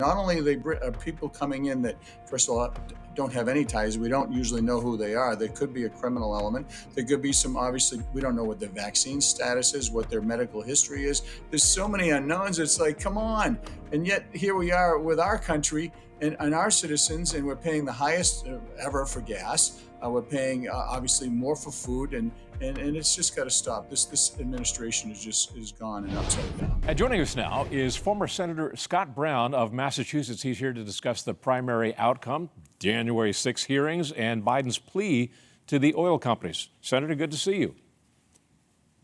Not only are people coming in that, first of all, don't have any ties. We don't usually know who they are. There could be a criminal element. There could be some, obviously, we don't know what their vaccine status is, what their medical history is. There's so many unknowns. It's like, come on. And yet here we are with our country and our citizens, and we're paying the highest ever for gas. We're paying obviously more for food, and it's just got to stop. This administration is gone and upside down. And joining us now is former Senator Scott Brown of Massachusetts. He's here to discuss the primary outcome, January 6 hearings, and Biden's plea to the oil companies. Senator, good to see you.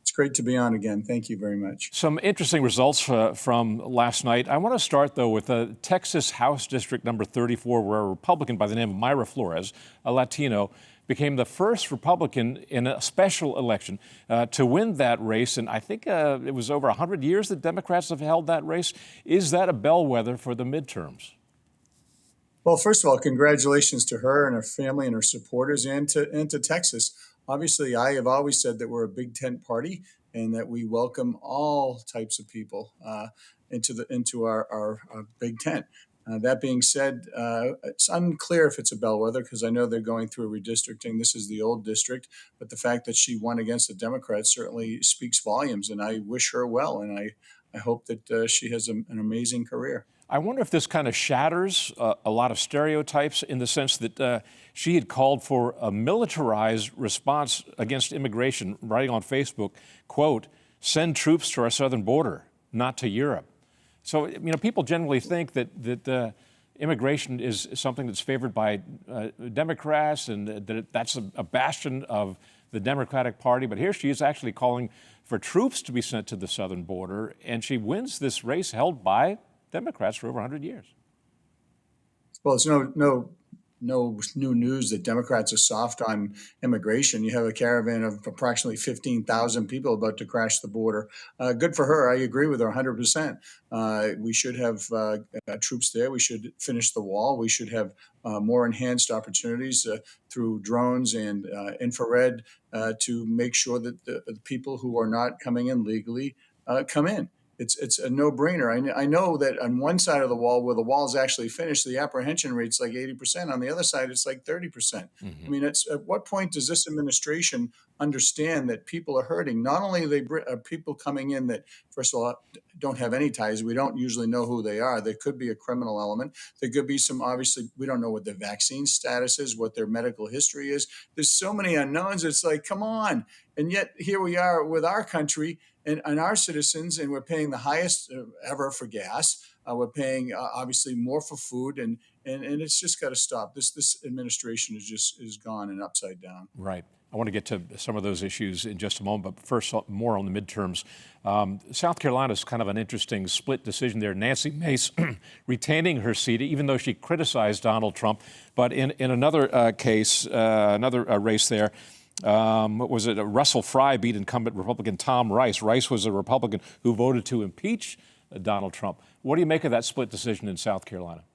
It's great to be on again. Thank you very much. Some interesting results from last night. I want to start, though, with Texas House District number 34, where a Republican by the name of Mayra Flores, a Latino, became the first Republican in a special election to win that race. And I think it was over 100 years that Democrats have held that race. Is that a bellwether for the midterms? Well, first of all, congratulations to her and her family and her supporters, and to Texas. Obviously, I have always said that we're a big tent party and that we welcome all types of people into our big tent. That being said, it's unclear if it's a bellwether because I know they're going through redistricting. This is the old district, but the fact that she won against the Democrats certainly speaks volumes, and I wish her well, and I hope that she has an amazing career. I wonder if this kind of shatters a lot of stereotypes in the sense that she had called for a militarized response against immigration, writing on Facebook, quote, "Send troops to our southern border, not to Europe." So, people generally think that immigration is something that's favored by Democrats and that that's a bastion of the Democratic Party. But here she is actually calling for troops to be sent to the southern border, and she wins this race held by Democrats for over 100 years. Well, it's no new news that Democrats are soft on immigration. You have a caravan of approximately 15,000 people about to crash the border. Good for her. I agree with her 100%. We should have troops there. We should finish the wall. We should have more enhanced opportunities through drones and infrared to make sure that the people who are not coming in legally come in. It's a no-brainer. I know that on one side of the wall, where the wall is actually finished, the apprehension rate's like 80%. On the other side, it's like 30%. I mean, at what point does this administration understand that people are hurting? Not only are people coming in that, first of all, don't have any ties. We don't usually know who they are. There could be a criminal element. There could be some, obviously, we don't know what their vaccine status is, what their medical history is. There's so many unknowns. It's like, come on. And yet here we are with our country and our citizens, and we're paying the highest ever for gas. We're paying obviously more for food, and it's just got to stop. This administration is gone and upside down. Right. I want to get to some of those issues in just a moment, but first, more on the midterms. South Carolina is kind of an interesting split decision there. Nancy Mace retaining her seat, even though she criticized Donald Trump. But in another case, another race there, what was it? Russell Fry beat incumbent Republican Tom Rice. Rice was a Republican who voted to impeach Donald Trump. What do you make of that split decision in South Carolina?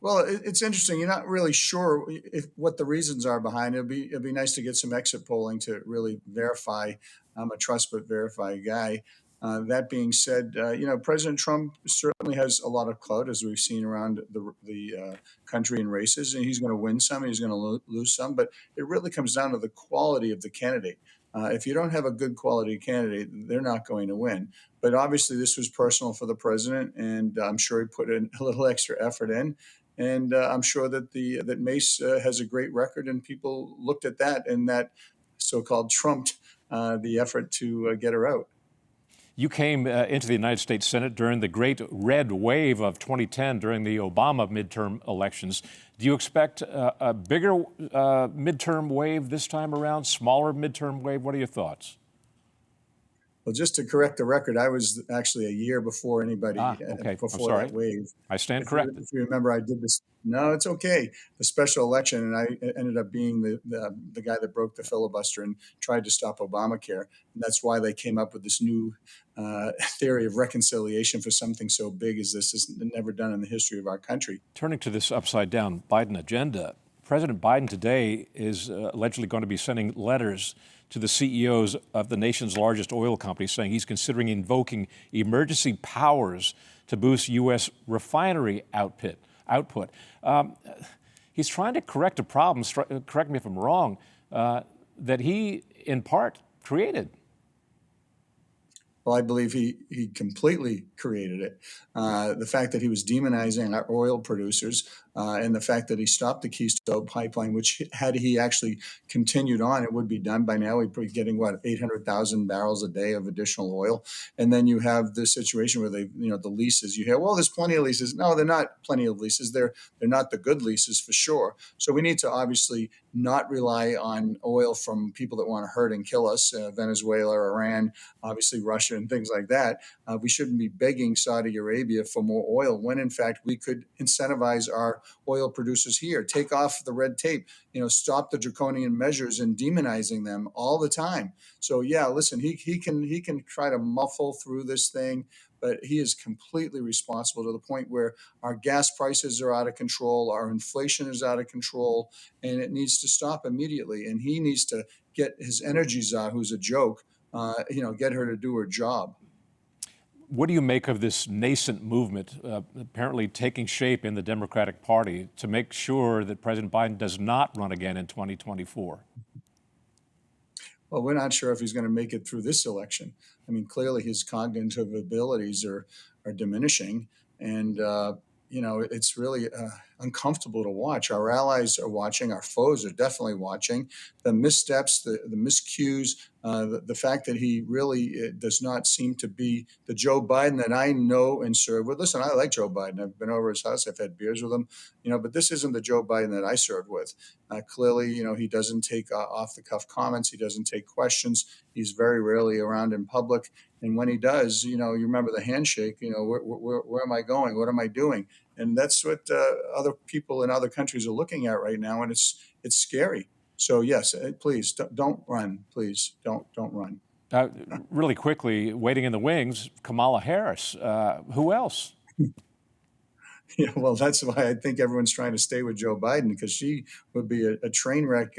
Well, it's interesting. You're not really sure what the reasons are behind it. It'd be nice to get some exit polling to really verify. I'm a trust but verify guy. That being said, President Trump certainly has a lot of clout, as we've seen around the country in races, and he's going to win some, he's going to lose some. But it really comes down to the quality of the candidate. If you don't have a good quality candidate, they're not going to win. But obviously, this was personal for the president, and I'm sure he put in a little extra effort in. And I'm sure that that Mace has a great record, and people looked at that, and that so-called trumped the effort to get her out. You came into the United States Senate during the great red wave of 2010 during the Obama midterm elections. Do you expect a bigger midterm wave this time around, smaller midterm wave? What are your thoughts? Well, just to correct the record, I was actually a year before anybody before that wave. I stand corrected. If you remember, I did this. No, it's okay. The special election, and I ended up being the guy that broke the filibuster and tried to stop Obamacare. And that's why they came up with this new theory of reconciliation for something so big as this. Is never done in the history of our country. Turning to this upside-down Biden agenda, President Biden today is allegedly going to be sending letters to the CEOs of the nation's largest oil companies saying he's considering invoking emergency powers to boost U.S. refinery output. He's trying to correct a problem, correct me if I'm wrong, that he, in part, created. Well, I believe he completely created it. The fact that he was demonizing our oil producers and the fact that he stopped the Keystone pipeline, which had he actually continued on, it would be done by now. We'd be getting, what, 800,000 barrels a day of additional oil. And then you have this situation where the leases, you hear, well, there's plenty of leases. No, they're not plenty of leases. They're not the good leases for sure. So we need to obviously not rely on oil from people that want to hurt and kill us, Venezuela, Iran, obviously Russia, and things like that. We shouldn't be begging Saudi Arabia for more oil when, in fact, we could incentivize our oil producers here, take off the red tape, stop the draconian measures and demonizing them all the time. So yeah, listen, he can try to muffle through this thing, but he is completely responsible to the point where our gas prices are out of control, our inflation is out of control, and it needs to stop immediately. And he needs to get his energy czar, who's a joke, get her to do her job. What do you make of this nascent movement apparently taking shape in the Democratic Party to make sure that President Biden does not run again in 2024? Well, we're not sure if he's going to make it through this election. I mean, clearly his cognitive abilities are diminishing, and it's really uncomfortable to watch. Our allies are watching. Our foes are definitely watching. The missteps, the miscues, the fact that he really does not seem to be the Joe Biden that I know and serve with. Listen, I like Joe Biden. I've been over his house. I've had beers with him, but this isn't the Joe Biden that I served with. Clearly, he doesn't take off-the-cuff comments. He doesn't take questions. He's very rarely around in public. And when he does, you remember the handshake, where am I going? What am I doing? And that's what other people in other countries are looking at right now. And it's scary. So yes, please don't run. Please don't run. Really quickly, waiting in the wings, Kamala Harris. Who else? Yeah, well, that's why I think everyone's trying to stay with Joe Biden, because she would be a train wreck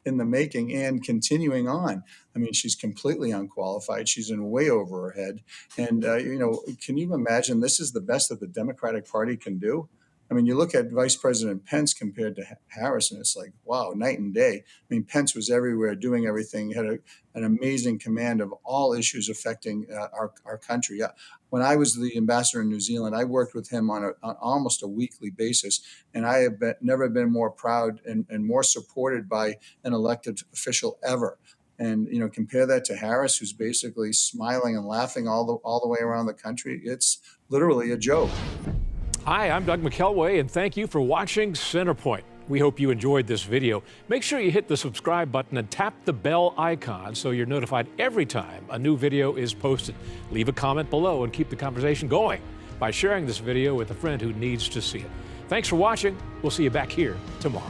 in the making and continuing on. I mean, she's completely unqualified. She's in way over her head. And, can you imagine this is the best that the Democratic Party can do? I mean, you look at Vice President Pence compared to Harris, and it's like, wow, night and day. I mean, Pence was everywhere, doing everything, had an amazing command of all issues affecting our country. When I was the ambassador in New Zealand, I worked with him on almost a weekly basis, and I have never been more proud and more supported by an elected official ever. And compare that to Harris, who's basically smiling and laughing all the way around the country. It's literally a joke. Hi, I'm Doug McKelway, and thank you for watching Centerpoint. We hope you enjoyed this video. Make sure you hit the subscribe button and tap the bell icon so you're notified every time a new video is posted. Leave a comment below and keep the conversation going by sharing this video with a friend who needs to see it. Thanks for watching. We'll see you back here tomorrow.